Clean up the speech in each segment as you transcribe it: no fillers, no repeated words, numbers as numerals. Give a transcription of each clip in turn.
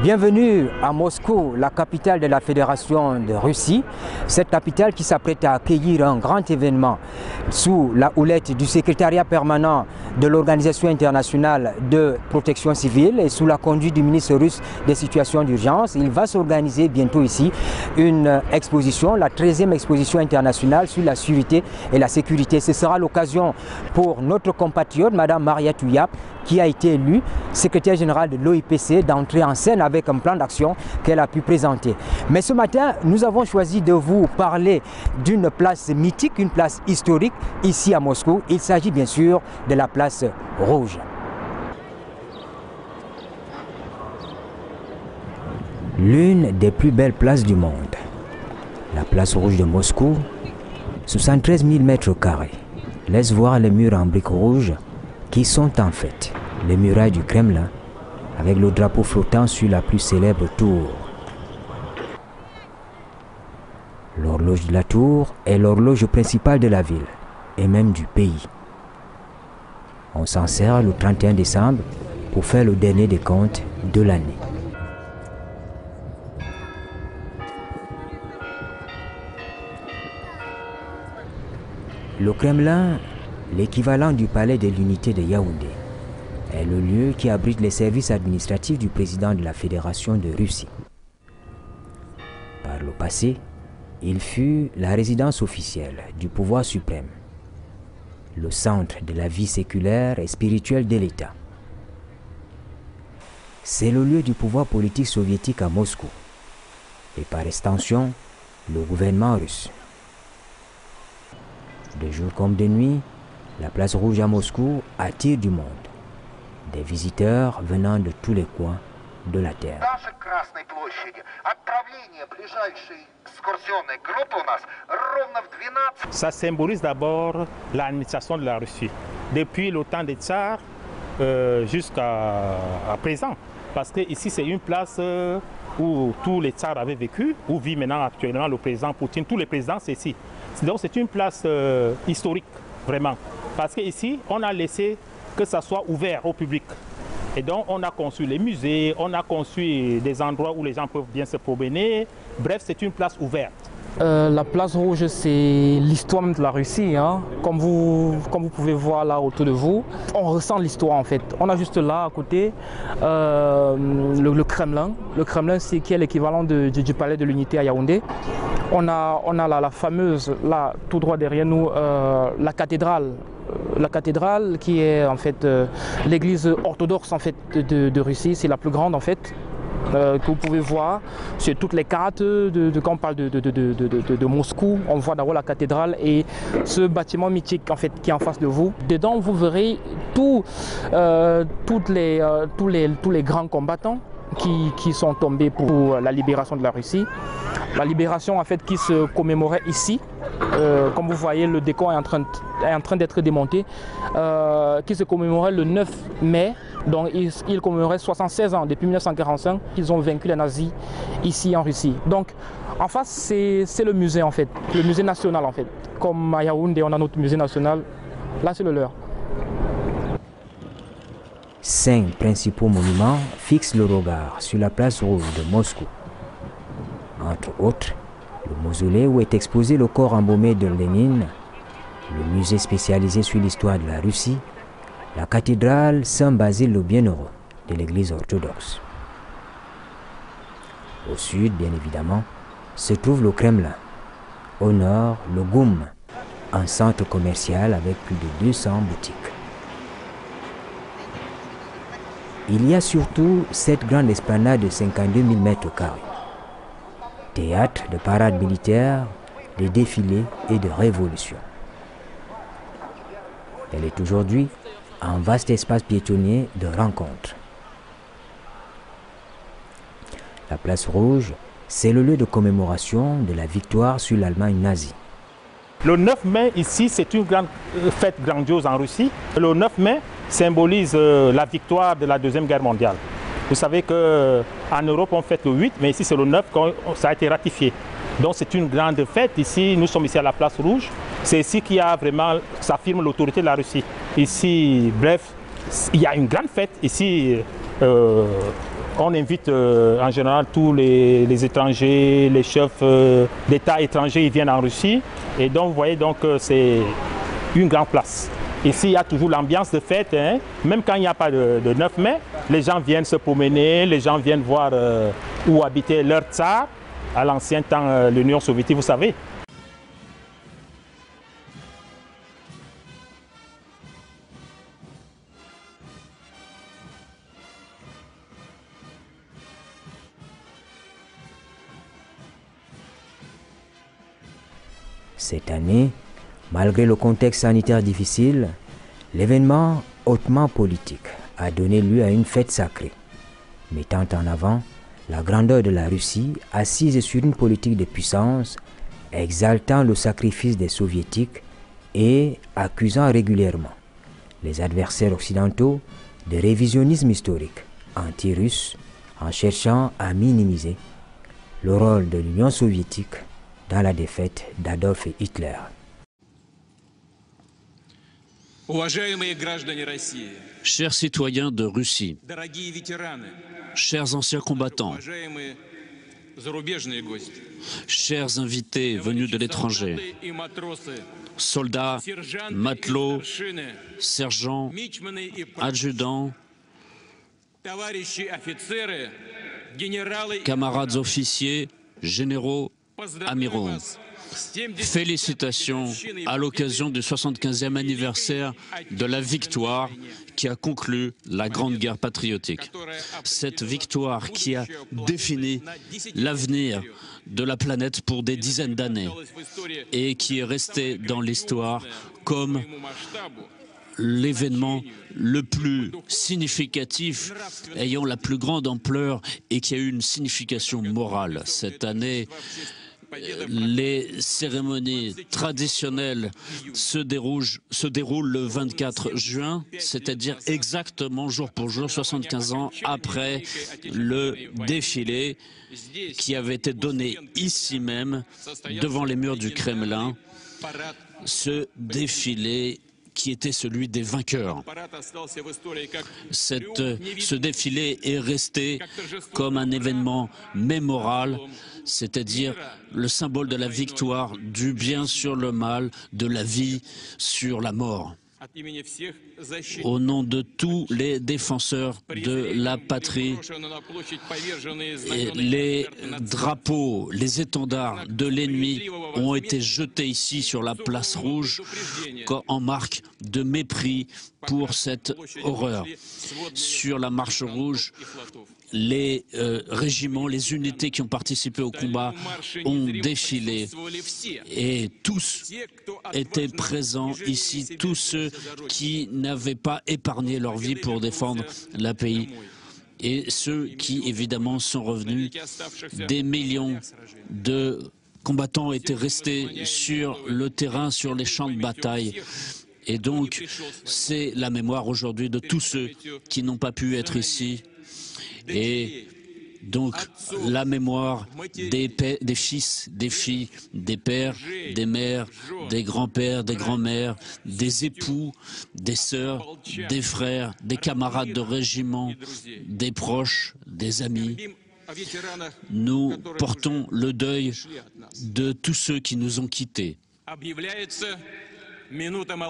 Bienvenue à Moscou, la capitale de la Fédération de Russie. Cette capitale qui s'apprête à accueillir un grand événement sous la houlette du secrétariat permanent de l'Organisation internationale de protection civile et sous la conduite du ministre russe des situations d'urgence. Il va s'organiser bientôt ici une exposition, la 13e exposition internationale sur la sûreté et la sécurité. Ce sera l'occasion pour notre compatriote, Madame Maria Touyap, qui a été élue secrétaire générale de l'OIPC, d'entrer en scène avec un plan d'action qu'elle a pu présenter. Mais ce matin, nous avons choisi de vous parler d'une place mythique, une place historique ici à Moscou. Il s'agit bien sûr de la place Rouge. L'une des plus belles places du monde. La place Rouge de Moscou, 73 000 mètres carrés, laisse voir les murs en briques rouges qui sont en fait les murailles du Kremlin avec le drapeau flottant sur la plus célèbre tour. L'horloge de la tour est l'horloge principale de la ville et même du pays. On s'en sert le 31 décembre pour faire le dernier décompte de l'année. Le Kremlin, l'équivalent du palais de l'unité de Yaoundé, est le lieu qui abrite les services administratifs du président de la Fédération de Russie. Par le passé, il fut la résidence officielle du pouvoir suprême, le centre de la vie séculaire et spirituelle de l'État. C'est le lieu du pouvoir politique soviétique à Moscou et par extension, le gouvernement russe. De jour comme de nuit, la place Rouge à Moscou attire du monde, des visiteurs venant de tous les coins de la Terre. Ça symbolise d'abord l'administration de la Russie, depuis le temps des tsars jusqu'à présent. Parce que ici c'est une place où tous les tsars avaient vécu, où vit maintenant actuellement le président Poutine, tous les présidents c'est ici. Donc c'est une place historique, vraiment. Parce qu'ici, on a laissé que ça soit ouvert au public. Et donc on a conçu les musées, on a conçu des endroits où les gens peuvent bien se promener. Bref, c'est une place ouverte. La place Rouge, c'est l'histoire de la Russie. Hein. Comme vous pouvez voir là autour de vous, on ressent l'histoire en fait. On a juste là à côté le Kremlin. Le Kremlin, c'est qui est l'équivalent du palais de l'unité à Yaoundé. On a la fameuse, là tout droit derrière nous, la cathédrale. La cathédrale qui est en fait l'église orthodoxe en fait de Russie, c'est la plus grande en fait. Que vous pouvez voir sur toutes les cartes quand on parle de Moscou, on voit d'abord la cathédrale et ce bâtiment mythique en fait qui est en face de vous. Dedans vous verrez tous les grands combattants qui sont tombés pour la libération de la Russie. La libération en fait qui se commémorait ici, comme vous voyez le décor est en train d'être démonté, qui se commémorait le 9 mai, donc il commémorait 76 ans depuis 1945 qu'ils ont vaincu les nazis ici en Russie. Donc en face c'est le musée en fait, le musée national en fait. Comme à Yaoundé on a notre musée national, là c'est le leur. 5 principaux monuments fixent le regard sur la place Rouge de Moscou. Entre autres, le mausolée où est exposé le corps embaumé de Lénine, le musée spécialisé sur l'histoire de la Russie, la cathédrale Saint-Basile le Bienheureux de l'église orthodoxe. Au sud, bien évidemment, se trouve le Kremlin. Au nord, le GUM, un centre commercial avec plus de 200 boutiques. Il y a surtout cette grande esplanade de 52 000 mètres carrés. Théâtre de parades militaires, de défilés et de révolutions. Elle est aujourd'hui un vaste espace piétonnier de rencontres. La place Rouge, c'est le lieu de commémoration de la victoire sur l'Allemagne nazie. Le 9 mai, ici, c'est une grande fête grandiose en Russie. Le 9 mai symbolise la victoire de la Deuxième Guerre mondiale. Vous savez qu'en Europe, on fête le 8, mais ici, c'est le 9 quand ça a été ratifié. Donc, c'est une grande fête. Ici, nous sommes ici à la place Rouge. C'est ici qu'il y a vraiment, ça affirme l'autorité de la Russie. Ici, bref, il y a une grande fête ici On invite en général tous les étrangers, les chefs d'État étrangers, ils viennent en Russie. Et donc vous voyez, c'est une grande place. Ici, il y a toujours l'ambiance de fête, hein. Même quand il n'y a pas de 9 mai, les gens viennent se promener, les gens viennent voir où habitait leur tsar à l'ancien temps, l'Union soviétique, vous savez. Cette année, malgré le contexte sanitaire difficile, l'événement hautement politique a donné lieu à une fête sacrée, mettant en avant la grandeur de la Russie assise sur une politique de puissance, exaltant le sacrifice des soviétiques et accusant régulièrement les adversaires occidentaux de révisionnisme historique anti-russe en cherchant à minimiser le rôle de l'Union soviétique dans la défaite d'Adolf Hitler. Chers citoyens de Russie, chers anciens combattants, chers invités venus de l'étranger, soldats, matelots, sergents, adjudants, camarades officiers, généraux, amiraux. Félicitations à l'occasion du 75e anniversaire de la victoire qui a conclu la Grande Guerre patriotique. Cette victoire qui a défini l'avenir de la planète pour des dizaines d'années et qui est restée dans l'histoire comme l'événement le plus significatif, ayant la plus grande ampleur et qui a eu une signification morale. Cette année, les cérémonies traditionnelles se déroulent le 24 juin, c'est-à-dire exactement jour pour jour, 75 ans après le défilé qui avait été donné ici même, devant les murs du Kremlin, ce défilé qui était celui des vainqueurs. Ce défilé est resté comme un événement mémorable, c'est-à-dire le symbole de la victoire, du bien sur le mal, de la vie sur la mort. Au nom de tous les défenseurs de la patrie, les drapeaux, les étendards de l'ennemi ont été jetés ici sur la place rouge en marque de mépris pour cette horreur. Sur la marche rouge, les régiments, les unités qui ont participé au combat ont défilé et tous étaient présents ici, tous ceux qui n'avaient pas épargné leur vie pour défendre le pays et ceux qui évidemment sont revenus. Des millions de combattants étaient restés sur le terrain, sur les champs de bataille. Et donc, c'est la mémoire aujourd'hui de tous ceux qui n'ont pas pu être ici. Et donc, la mémoire des fils, des filles, des pères, des mères, des grands-pères, des grands-mères, des époux, des sœurs, des frères, des camarades de régiment, des proches, des amis. Nous portons le deuil de tous ceux qui nous ont quittés.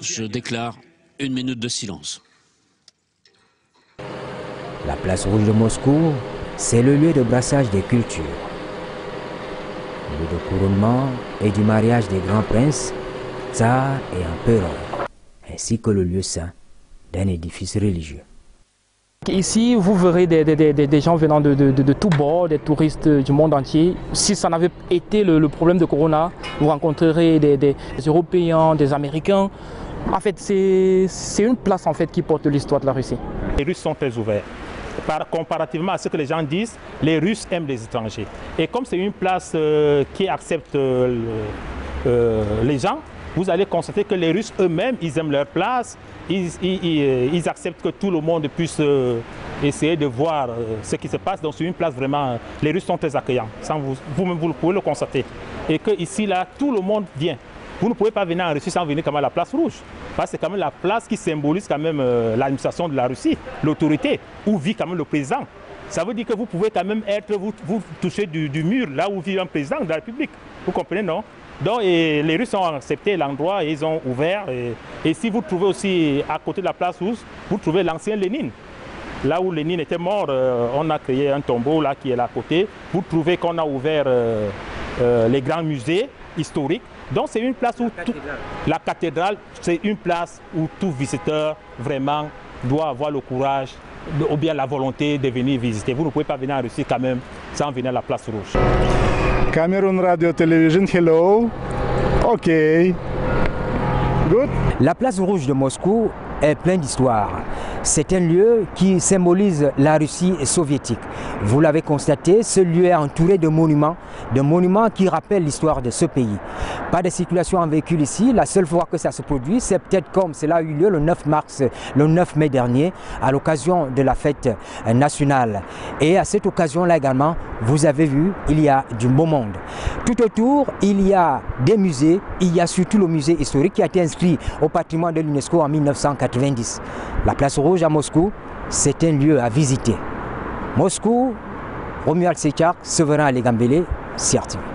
Je déclare 1 minute de silence. La place rouge de Moscou, c'est le lieu de brassage des cultures, le lieu de couronnement et du mariage des grands princes, tsars et empereurs, ainsi que le lieu saint d'un édifice religieux. Ici, vous verrez des gens venant de tous bords, des touristes du monde entier. Si ça n'avait été le problème de Corona, vous rencontrerez des Européens, des Américains. En fait, c'est une place en fait, qui porte l'histoire de la Russie. Les Russes sont très ouverts. Comparativement à ce que les gens disent, les Russes aiment les étrangers. Et comme c'est une place qui accepte les gens, vous allez constater que les Russes eux-mêmes, ils aiment leur place, ils acceptent que tout le monde puisse essayer de voir ce qui se passe. Donc c'est une place vraiment, les Russes sont très accueillants, vous-même vous pouvez le constater. Et que ici, là, tout le monde vient. Vous ne pouvez pas venir en Russie sans venir quand même à la place rouge. Parce que c'est quand même la place qui symbolise quand même l'administration de la Russie, l'autorité, où vit quand même le président. Ça veut dire que vous pouvez quand même vous toucher du mur, là où vit un président de la République. Vous comprenez, non? Donc les Russes ont accepté l'endroit et ils ont ouvert. Et si vous trouvez aussi à côté de la place Rouge, vous trouvez l'ancien Lénine. Là où Lénine était mort, on a créé un tombeau là qui est là à côté. Vous trouvez qu'on a ouvert les grands musées historiques. Donc c'est une place où la cathédrale, c'est une place où tout visiteur vraiment doit avoir le courage ou bien la volonté de venir visiter. Vous ne pouvez pas venir en Russie quand même sans venir à la place Rouge. Cameroon Radio Television, hello. Ok. Good. La place Rouge de Moscou est pleine d'histoire. C'est un lieu qui symbolise la Russie soviétique. Vous l'avez constaté, ce lieu est entouré de monuments qui rappellent l'histoire de ce pays. Pas de circulation en véhicule ici. La seule fois que ça se produit, c'est peut-être comme cela a eu lieu le 9 mai dernier, à l'occasion de la fête nationale. Et à cette occasion-là également, vous avez vu, il y a du beau monde. Tout autour, il y a des musées. Il y a surtout le musée historique qui a été inscrit au patrimoine de l'UNESCO en 1990. La place Rouge à Moscou, c'est un lieu à visiter. Moscou, Romuald Sechak, Severin Alegambele, CRTV.